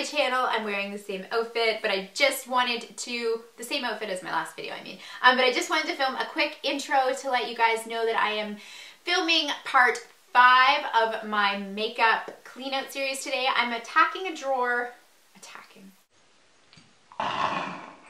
channel. I'm wearing the same outfit, but I just wanted to, the same outfit as my last video, I mean. But I just wanted to film a quick intro to let you guys know that I am filming part 5 of my makeup clean out series today. I'm attacking a drawer,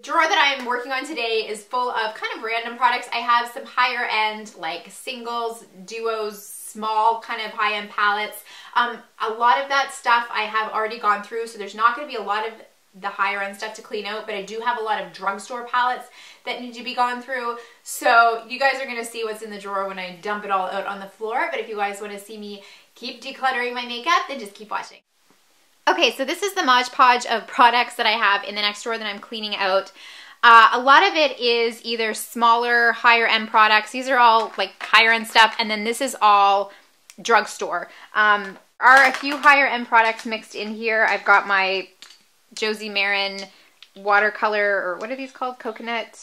drawer that I'm working on today is full of kind of random products. I have some higher end, like singles, duos, small kind of high end palettes. A lot of that stuff I have already gone through, so there's not going to be a lot of the higher end stuff to clean out, but I do have a lot of drugstore palettes that need to be gone through. So you guys are going to see what's in the drawer when I dump it all out on the floor. But if you guys want to see me keep decluttering my makeup, then just keep watching. Okay, so this is the Mod Podge of products that I have in the next drawer that I'm cleaning out. A lot of it is either smaller, higher end products. These are all like higher end stuff, and then this is all drugstore. Are a few higher end products mixed in here. I've got my Josie Maran watercolor, or what are these called? Coconut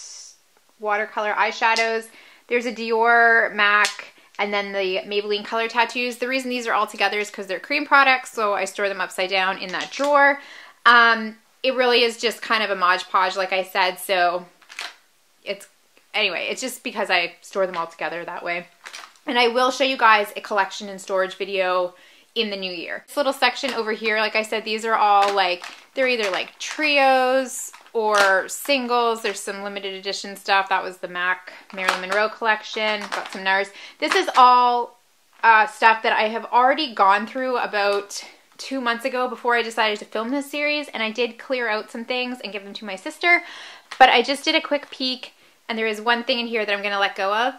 watercolor eyeshadows. There's a Dior MAC, and then the Maybelline color tattoos. The reason these are all together is because they're cream products, so I store them upside down in that drawer. It really is just kind of a Mod Podge, like I said, so anyway, it's just because I store them all together that way. And I will show you guys a collection and storage video in the new year. This little section over here, like I said, these are all like, they're either like trios or singles. There's some limited edition stuff. That was the MAC Marilyn Monroe collection. Got some NARS. This is all stuff that I have already gone through about 2 months ago before I decided to film this series, and I did clear out some things and give them to my sister, but I just did a quick peek, and there is one thing in here that I'm going to let go of.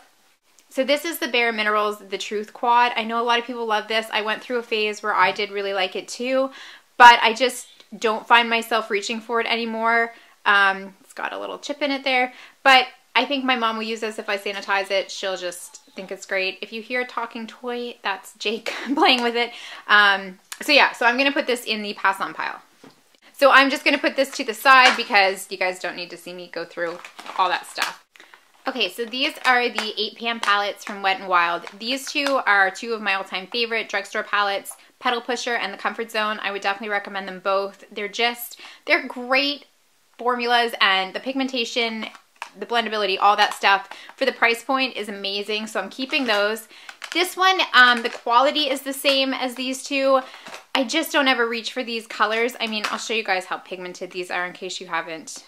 So this is the Bare Minerals The Truth Quad. I know a lot of people love this. I went through a phase where I did really like it too, but I just don't find myself reaching for it anymore. It's got a little chip in it there, but I think my mom will use this if I sanitize it. She'll just think it's great. If you hear a talking toy, that's Jake playing with it. So yeah, so I'm going to put this in the pass on pile. So I'm just going to put this to the side because you guys don't need to see me go through all that stuff. Okay, so these are the 8 pan palettes from Wet n Wild. These two are two of my all-time favorite drugstore palettes, Pedal Pusher and the Comfort Zone. I would definitely recommend them both. They're great formulas, and the pigmentation, the blendability, all that stuff for the price point is amazing, so I'm keeping those. This one, the quality is the same as these two. I just don't ever reach for these colors. I mean, I'll show you guys how pigmented these are in case you haven't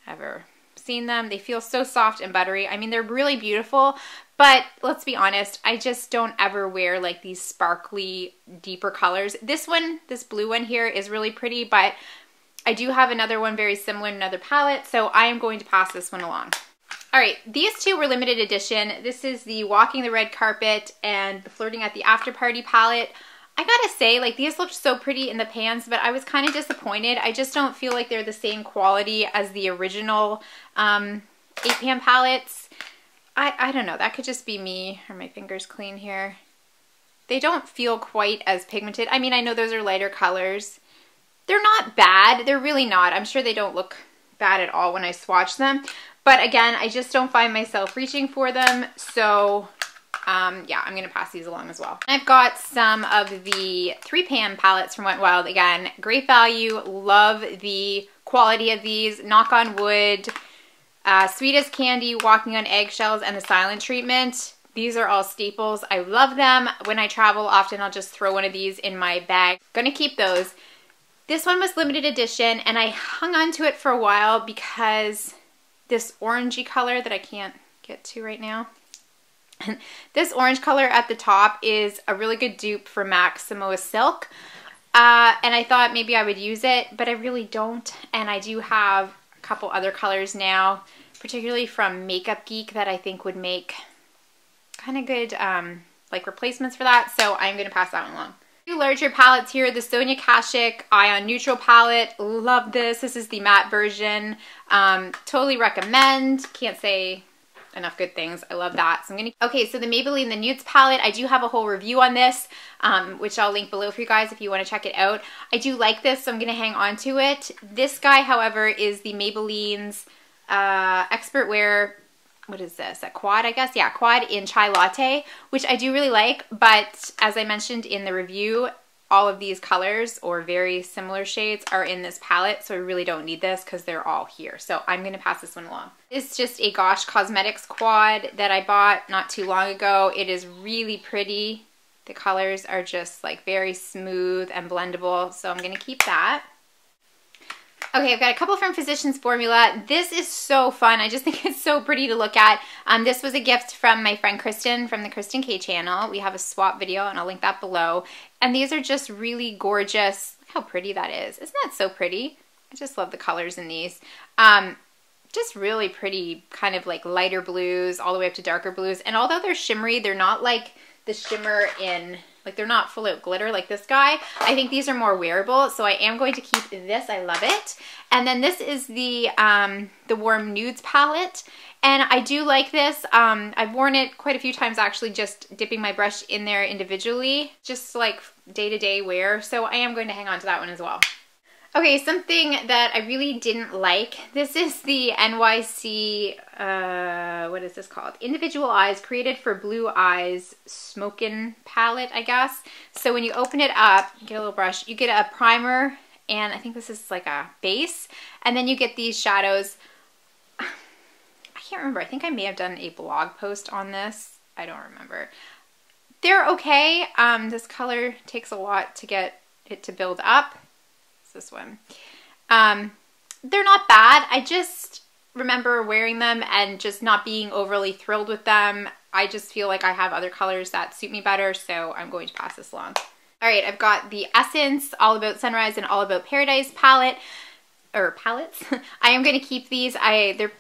ever seen them. They feel so soft and buttery. I mean, they're really beautiful, but let's be honest, I just don't ever wear like these sparkly, deeper colors. This one, this blue one here is really pretty, but I do have another one very similar in another palette, so I am going to pass this one along. All right, these two were limited edition. This is the Walking the Red Carpet and the Flirting at the After Party palette. I gotta say, like, these looked so pretty in the pans, but I was kind of disappointed. I just don't feel like they're the same quality as the original 8 pan palettes. I don't know, that could just be me. Are my fingers clean here? They don't feel quite as pigmented. I mean, I know those are lighter colors. They're not bad. They're really not. I'm sure they don't look bad at all when I swatch them. But again, I just don't find myself reaching for them. So yeah, I'm going to pass these along as well. I've got some of the 3 pan palettes from Wet n Wild. Again, great value. Love the quality of these. Knock on Wood, Sweet as Candy, Walking on Eggshells, and the Silent Treatment. These are all staples. I love them. When I travel, often I'll just throw one of these in my bag. Gonna keep those. This one was limited edition, and I hung on to it for a while because this orangey color that I can't get to right now. This orange color at the top is a really good dupe for MAC Samoa Silk. And I thought maybe I would use it, but I really don't. And I do have a couple other colors now, particularly from Makeup Geek, that I think would make kind of good like replacements for that. So I'm going to pass that one along. Two larger palettes here, the Sonia Kashuk Ion Neutral palette. Love this. This is the matte version. Totally recommend. Can't say enough good things. I love that. So I'm gonna. Okay, so the Maybelline The Nudes palette. I do have a whole review on this, which I'll link below for you guys if you want to check it out. I do like this, so I'm gonna hang on to it. This guy, however, is the Maybelline's Expert Wear. What is this? A quad, I guess? Yeah, quad in Chai Latte, which I do really like, but as I mentioned in the review, all of these colors or very similar shades are in this palette, so I really don't need this because they're all here. So I'm going to pass this one along. It's just a Gosh Cosmetics quad that I bought not too long ago. It is really pretty. The colors are just like very smooth and blendable, so I'm going to keep that. Okay, I've got a couple from Physicians Formula. This is so fun. I just think it's so pretty to look at. This was a gift from my friend Kristen from the Kristen K channel. We have a swap video and I'll link that below. And these are just really gorgeous. Look how pretty that is. Isn't that so pretty? I just love the colors in these. Just really pretty kind of like lighter blues all the way up to darker blues. And although they're shimmery, they're not like the shimmer in, like they're not full of glitter like this guy. I think these are more wearable, so I am going to keep this. I love it. And then this is the Warm Nudes palette, and I do like this. I've worn it quite a few times actually, just dipping my brush in there individually, just like day-to-day wear, so I am going to hang on to that one as well. Okay, something that I really didn't like. This is the NYC, what is this called? Individual Eyes, Created for Blue Eyes Smokin' palette, I guess. So when you open it up, you get a little brush, you get a primer, and I think this is like a base, and then you get these shadows. I can't remember. I think I may have done a blog post on this. I don't remember. They're okay. This color takes a lot to get it to build up. This one. They're not bad. I just remember wearing them and just not being overly thrilled with them. I just feel like I have other colors that suit me better, so I'm going to pass this along. All right, I've got the Essence All About Sunrise and All About Paradise palette, or palettes. I am going to keep these. They're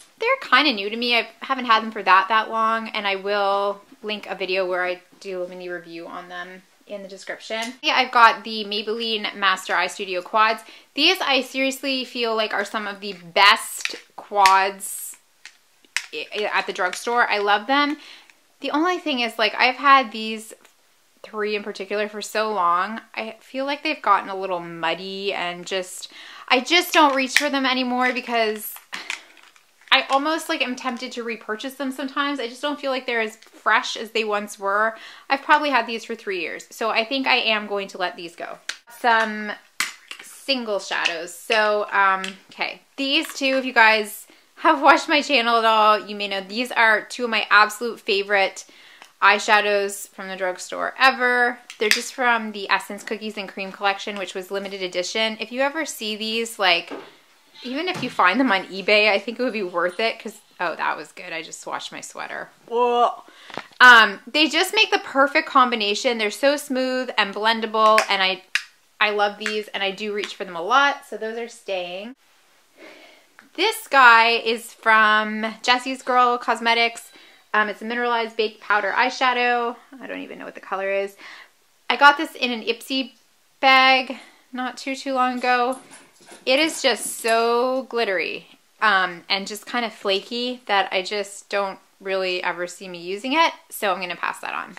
kind of new to me. I haven't had them for that long, and I will link a video where I do a mini review on them in the description. Yeah, I've got the Maybelline Master Eye Studio quads. These I seriously feel like are some of the best quads at the drugstore. I love them. The only thing is, like, I've had these three in particular for so long. I feel like they've gotten a little muddy and I just don't reach for them anymore because I almost like am tempted to repurchase them sometimes. I just don't feel like they're as fresh as they once were. I've probably had these for 3 years, so I think I am going to let these go. Some single shadows. So, okay, these two, if you guys have watched my channel at all, you may know these are two of my absolute favorite eyeshadows from the drugstore ever. They're just from the Essence Cookies and Cream collection, which was limited edition. If you ever see these, like, even if you find them on eBay, I think it would be worth it because, oh, that was good. I just washed my sweater. Whoa. They just make the perfect combination. They're so smooth and blendable, and I love these, and I do reach for them a lot, so those are staying. This guy is from Jessie's Girl Cosmetics. It's a mineralized baked powder eyeshadow. I don't even know what the color is. I got this in an Ipsy bag not too long ago. It is just so glittery and just kind of flaky that I just don't really ever see me using it, so I'm going to pass that on.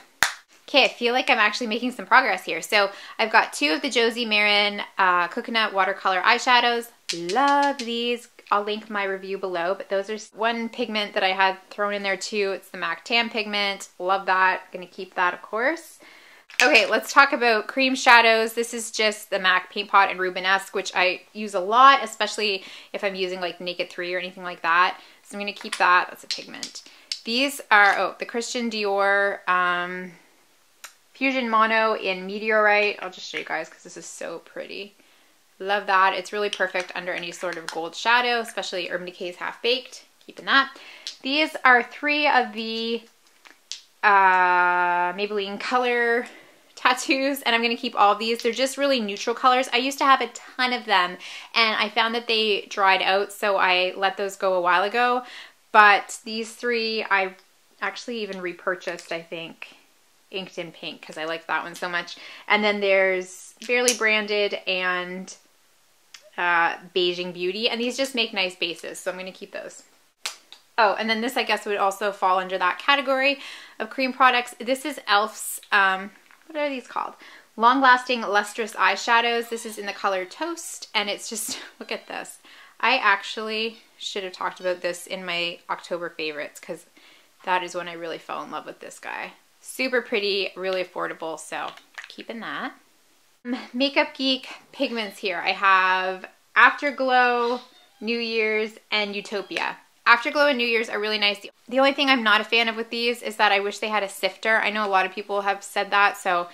Okay, I feel like I'm actually making some progress here. So I've got two of the Josie Maran Coconut Watercolor eyeshadows. Love these. I'll link my review below, but those are one pigment that I had thrown in there too. It's the MAC Tan pigment. Love that. Going to keep that, of course. Okay, let's talk about cream shadows. This is just the MAC Paint Pot and Rubenesque, which I use a lot, especially if I'm using like Naked 3 or anything like that. So I'm going to keep that. That's a pigment. These are, oh, the Christian Dior Fusion Mono in Meteorite. I'll just show you guys because this is so pretty. Love that. It's really perfect under any sort of gold shadow, especially Urban Decay's Half Baked. Keeping that. These are three of the Maybelline Color tattoos, and I'm going to keep all of these. They're just really neutral colors. I used to have a ton of them, and I found that they dried out, so I let those go a while ago. But these three I actually even repurchased, I think, inked in pink, because I like that one so much. And then there's Barely Branded and Beijing Beauty, and these just make nice bases, so I'm going to keep those. Oh, and then this, I guess, would also fall under that category of cream products. This is e.l.f.'s, what are these called? Long-Lasting Lustrous Eyeshadows. This is in the color Toast, and it's just, look at this. I actually should have talked about this in my October favorites, because that is when I really fell in love with this guy. Super pretty, really affordable, so keeping that. Makeup Geek pigments here. I have Afterglow, New Year's, and Utopia. Afterglow and New Year's are really nice. The only thing I'm not a fan of with these is that I wish they had a sifter. I know a lot of people have said that, so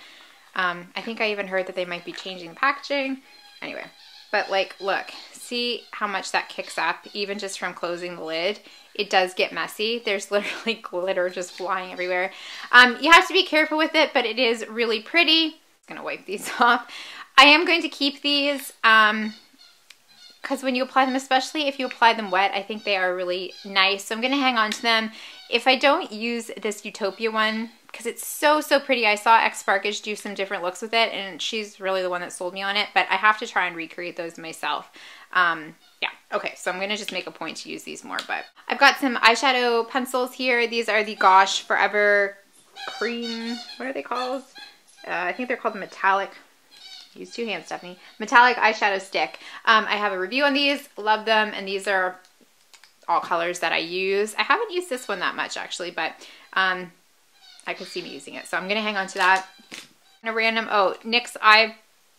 I think I even heard that they might be changing the packaging. Anyway, but like, look, see how much that kicks up even just from closing the lid. It does get messy. There's literally glitter just flying everywhere. You have to be careful with it, but it is really pretty. I'm gonna wipe these off. I am going to keep these because when you apply them, especially if you apply them wet, I think they are really nice. So I'm gonna hang on to them. If I don't use this Utopia one, because it's so, so pretty. I saw X Sparkish do some different looks with it, and she's really the one that sold me on it, but I have to try and recreate those myself. Yeah, okay, so I'm gonna just make a point to use these more, but I've got some eyeshadow pencils here. These are the Gosh Forever Cream, what are they called? I think they're called Metallic. Use two hands, Stephanie. Metallic eyeshadow stick. I have a review on these, love them, and these are all colors that I use. I haven't used this one that much actually, but I could see me using it, so I'm gonna hang on to that. And a random, oh, NYX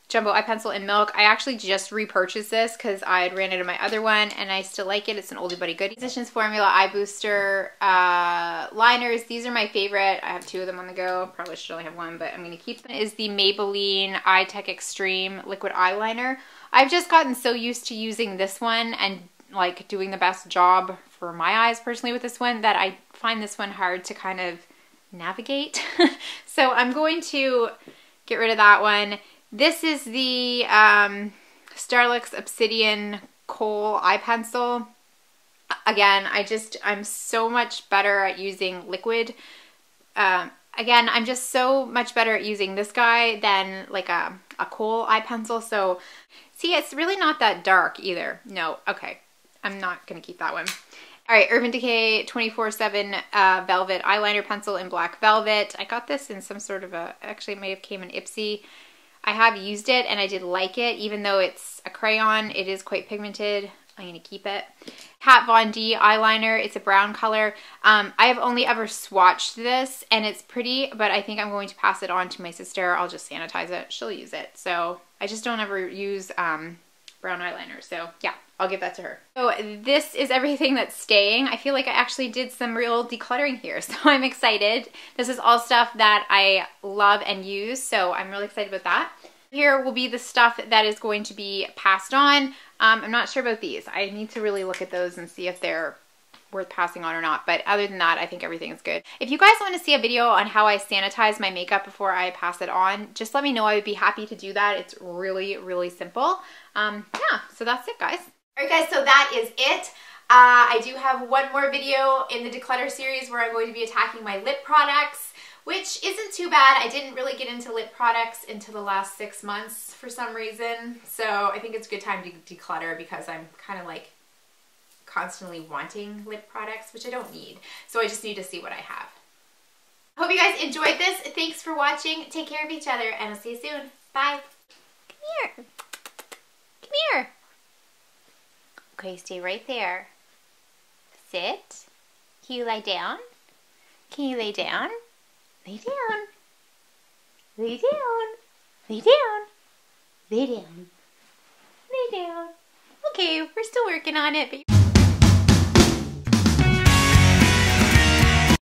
Jumbo Eye Pencil in Milk. I actually just repurchased this because I had ran out of my other one and I still like it. It's an oldie but goodie. Physicians Formula Eye Booster liners. These are my favorite. I have two of them on the go. Probably should only have one, but I'm going to keep them. Is the Maybelline Eye Tech Extreme Liquid Eyeliner. I've just gotten so used to using this one and like doing the best job for my eyes personally with this one that I find this one hard to kind of navigate. So I'm going to get rid of that one. This is the Stylist Obsidian Kohl Eye Pencil. Again, I'm so much better at using liquid. Again, I'm just so much better at using this guy than like a Kohl eye pencil. So, see, it's really not that dark either. No, okay. I'm not going to keep that one. All right, Urban Decay 24/7 Velvet Eyeliner Pencil in Black Velvet. I got this in some sort of actually it may have came in Ipsy. I have used it and I did like it. Even though it's a crayon, it is quite pigmented. I'm going to keep it. Kat Von D eyeliner. It's a brown color. I have only ever swatched this and it's pretty, but I think I'm going to pass it on to my sister. I'll just sanitize it. She'll use it. So I just don't ever use brown eyeliner. So yeah, I'll give that to her. So this is everything that's staying. I feel like I actually did some real decluttering here, so I'm excited. This is all stuff that I love and use, so I'm really excited about that. Here will be the stuff that is going to be passed on. I'm not sure about these. I need to really look at those and see if they're worth passing on or not, but other than that, I think everything is good. If you guys want to see a video on how I sanitize my makeup before I pass it on, just let me know. I would be happy to do that. It's really, really simple. Yeah, so that's it, guys. All right, guys, so that is it. I do have one more video in the declutter series where I'm going to be attacking my lip products, which isn't too bad. I didn't really get into lip products until the last 6 months for some reason, so I think it's a good time to declutter because I'm kind of like constantly wanting lip products, which I don't need. So I just need to see what I have. Hope you guys enjoyed this. Thanks for watching. Take care of each other, and I'll see you soon. Bye. Come here. Come here. Okay, stay right there. Sit. Can you lie down? Can you lay down? Lay down. Lay down. Lay down. Lay down. Lay down. Okay, we're still working on it, but